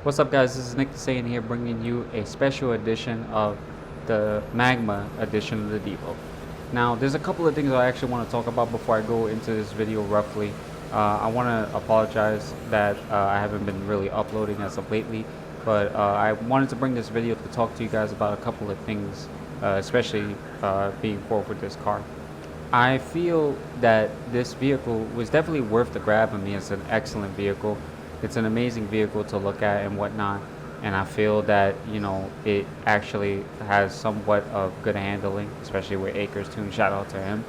What's up, guys? This is Nick saying here, bringing you a special edition of the Magma edition of the Divo. Now, there's a couple of things I actually want to talk about before I go into this video roughly. I want to apologize that I haven't been really uploading as of lately, but I wanted to bring this video to talk to you guys about a couple of things, especially being forward with this car. I feel that this vehicle was definitely worth the grab. I mean, it's an excellent vehicle. It's an amazing vehicle to look at and whatnot. And I feel that, it actually has somewhat of good handling, especially with Acres Tune. Shout out to him.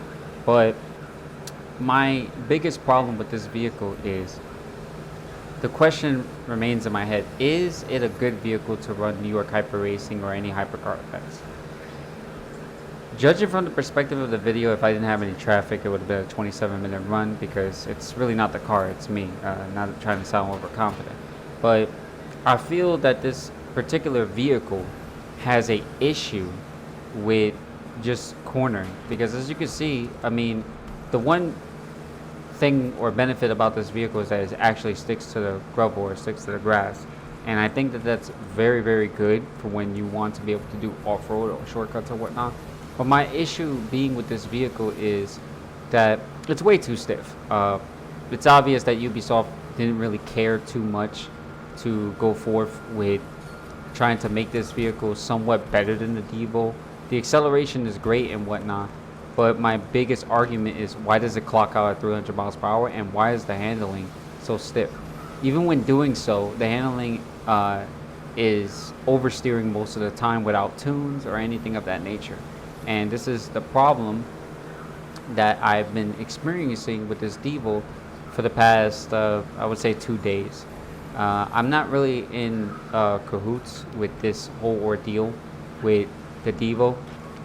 But my biggest problem with this vehicle is the question remains in my head. Is it a good vehicle to run New York Hyper Racing or any hypercar events? Judging from the perspective of the video, if I didn't have any traffic, it would have been a 27-minute run because it's really not the car, it's me. Not trying to sound overconfident. But I feel that this particular vehicle has a issue with just cornering. Because as you can see, I mean, the one thing or benefit about this vehicle is that it actually sticks to the gravel or sticks to the grass. And I think that that's very, very good for when you want to be able to do off-road or shortcuts or whatnot. But my issue being with this vehicle is that it's way too stiff. It's obvious that Ubisoft didn't really care too much to go forth with trying to make this vehicle somewhat better than the Divo. The acceleration is great and whatnot, but my biggest argument is why does it clock out at 300 miles per hour and why is the handling so stiff? Even when doing so, the handling is oversteering most of the time without tunes or anything of that nature. And this is the problem that I've been experiencing with this Divo for the past, I would say, 2 days. I'm not really in cahoots with this whole ordeal with the Divo,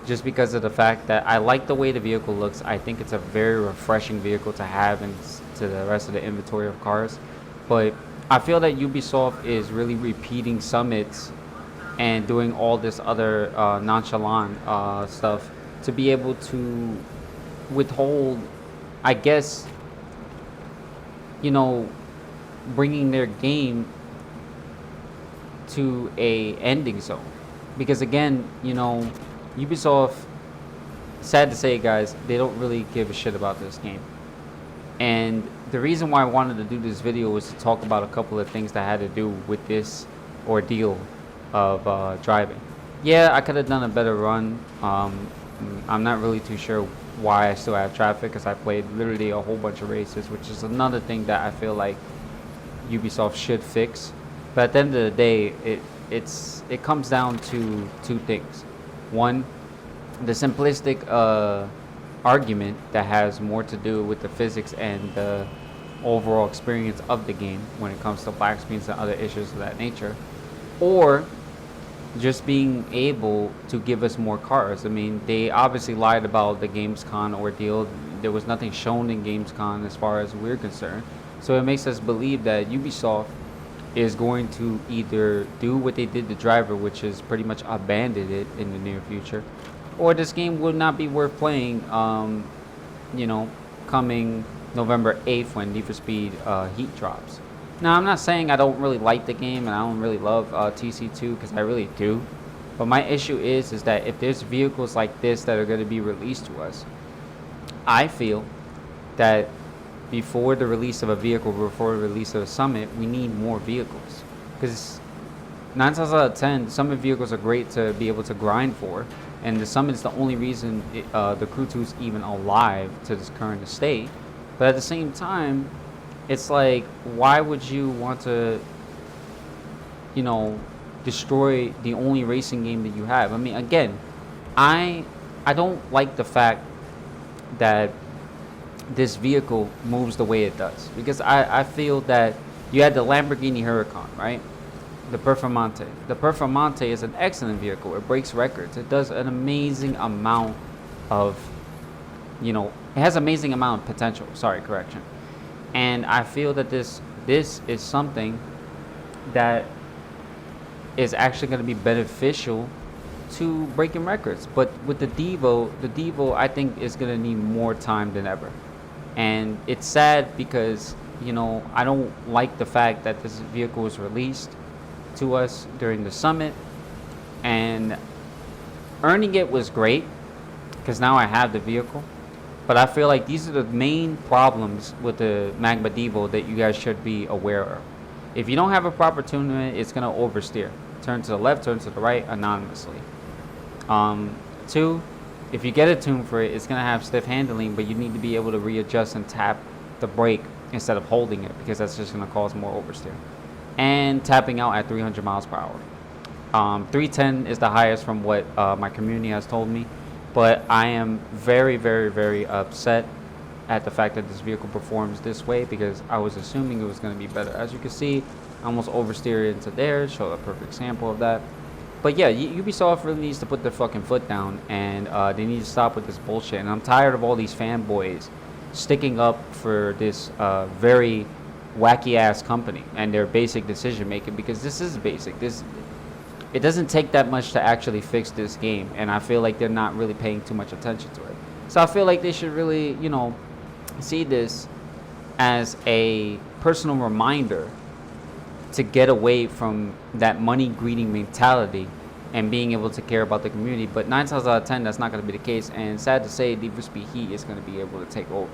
just because of the fact that I like the way the vehicle looks. I think it's a very refreshing vehicle to have into the rest of the inventory of cars. But I feel that Ubisoft is really repeating summits and doing all this other nonchalant stuff to be able to withhold, I guess, bringing their game to a ending zone. Because again, Ubisoft, sad to say, guys, they don't really give a shit about this game. And the reason why I wanted to do this video was to talk about a couple of things that had to do with this ordeal of driving. Yeah, I could have done a better run. I'm not really too sure why I still have traffic, because I played literally a whole bunch of races, which is another thing that I feel like Ubisoft should fix. But at the end of the day, it comes down to two things. One, the simplistic argument that has more to do with the physics and the overall experience of the game when it comes to black screens and other issues of that nature, or just being able to give us more cars. I mean, they obviously lied about the Gamescom ordeal. There was nothing shown in Gamescom as far as we're concerned. So it makes us believe that Ubisoft is going to either do what they did to Driver, which is pretty much abandon it in the near future, or this game would not be worth playing, coming November 8th when Need for Speed Heat drops. Now, I'm not saying I don't really like the game and I don't really love TC2, because I really do. But my issue is that if there's vehicles like this that are going to be released to us, I feel that before the release of a vehicle, before the release of a summit, we need more vehicles. Because 9 times out of 10, summit vehicles are great to be able to grind for. And the summit is the only reason the Crew 2 is even alive to this current state. But at the same time, it's like, why would you want to, destroy the only racing game that you have? I mean, again, I don't like the fact that this vehicle moves the way it does. Because I feel that you had the Lamborghini Huracan, right? The Performante. The Performante is an excellent vehicle. It breaks records. It does an amazing amount of, it has amazing amount of potential. Sorry, correction. And I feel that this is something that is actually going to be beneficial to breaking records. But with the Divo I think is going to need more time than ever. And it's sad because, I don't like the fact that this vehicle was released. to us during the summit, and earning it was great because now I have the vehicle. But I feel like these are the main problems with the Magma Divo that you guys should be aware of. If you don't have a proper tune in it, it's gonna oversteer. Turn to the left, turn to the right anonymously. Two, if you get a tune for it, it's gonna have stiff handling, but you need to be able to readjust and tap the brake instead of holding it, because that's just gonna cause more oversteer. And tapping out at 300 miles per hour. 310 is the highest from what my community has told me, but I am very, very, very upset at the fact that this vehicle performs this way, because I was assuming it was going to be better. As you can see, I almost oversteered into there, show a perfect sample of that. But yeah, Ubisoft really needs to put their fucking foot down, and they need to stop with this bullshit. And I'm tired of all these fanboys sticking up for this very wacky ass company and their basic decision making, because this is basic. It doesn't take that much to actually fix this game, and I feel like they're not really paying too much attention to it. So I feel like they should really, you know, see this as a personal reminder to get away from that money greedy mentality and being able to care about the community. But 9 times out of 10, that's not going to be the case, and sad to say, Divo Speed Heat is going to be able to take over.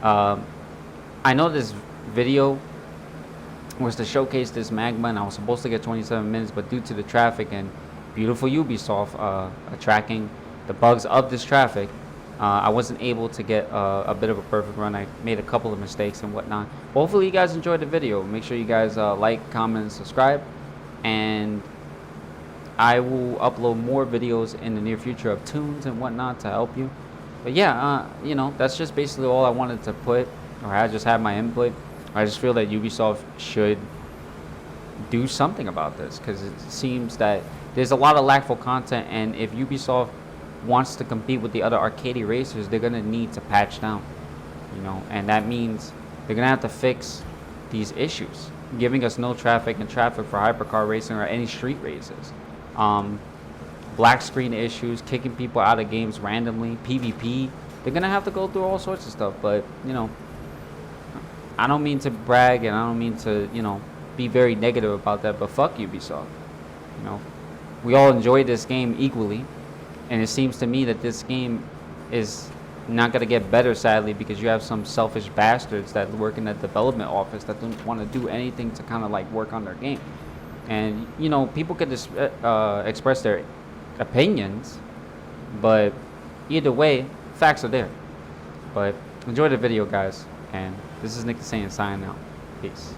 I know this video was to showcase this Magma, and I was supposed to get 27 minutes, but due to the traffic and beautiful Ubisoft tracking the bugs of this traffic, I wasn't able to get a bit of a perfect run. I made a couple of mistakes and whatnot. Hopefully you guys enjoyed the video. Make sure you guys like, comment, and subscribe, and I will upload more videos in the near future of tunes and whatnot to help you. But yeah, you know, that's just basically all I wanted to put, or I just had my input. I just feel that Ubisoft should do something about this, because it seems that there's a lot of lackful content, and if Ubisoft wants to compete with the other arcade racers, they're going to need to patch down, you know, and that means they're going to have to fix these issues, giving us no traffic and traffic for hypercar racing or any street races, black screen issues, kicking people out of games randomly, PvP. They're going to have to go through all sorts of stuff. But, you know, I don't mean to brag, and I don't mean to, you know, be very negative about that, but fuck Ubisoft. You know, we all enjoy this game equally, and it seems to me that this game is not going to get better, sadly, because you have some selfish bastards that work in the development office that don't want to do anything to kind of like work on their game. And, you know, people can just express their opinions, but either way, facts are there. But enjoy the video, guys, and this is Nick the Saiyan signing out. Peace.